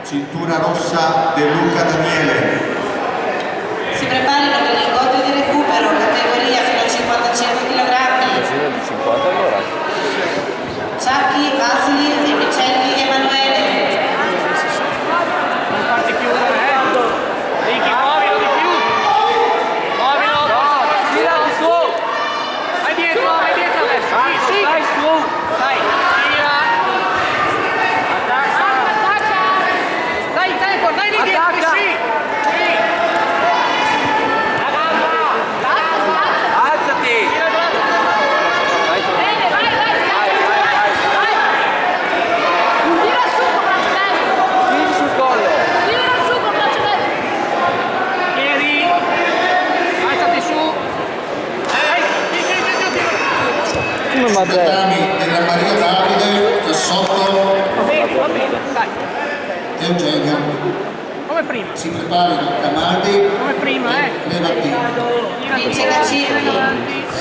cintura rossa De Luca Daniele. Si preparino per l'incontro di recupero, categoria fino a 55 kg. Di 50 allora. Ciacchi, Vasili e Micelli Emanuele. Non farti chiudere, Ricky, muovilo di più. Muovilo. Tirati su. Vai dietro adesso. Sì. Dai su. Dai, tira. Attacca. Dai, tempo, dai lì dietro, Attacca. sì. La gamba. Alzati. Tira da Vai su. Bene, vai. Tira su con braccio destro. Tiri sul collo. Tira su con braccio destro. Chiedi. Alzati su. Come Matteo? Segretavi della Maria Davide da sotto Va bene, dai. Eugenio. Come prima. Si preparino Camaldi Come prima, Levati. Vince da Cirri.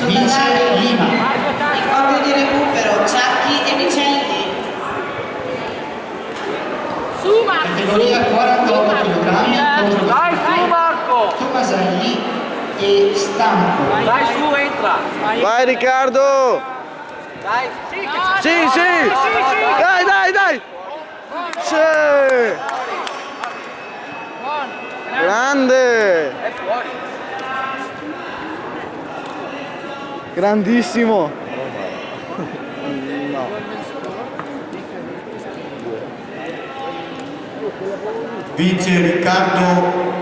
Vince Lima. Incontro di recupero, Ciacchi e Micelli. Su, Marco. Categoria 48 kg contro Dai su Marco. Tomaselli e Stampo. Dai su, entra. Vai Riccardo! Dai. Sì! Dai! Sì! Grande! È fuori. Grandissimo! Vince Riccardo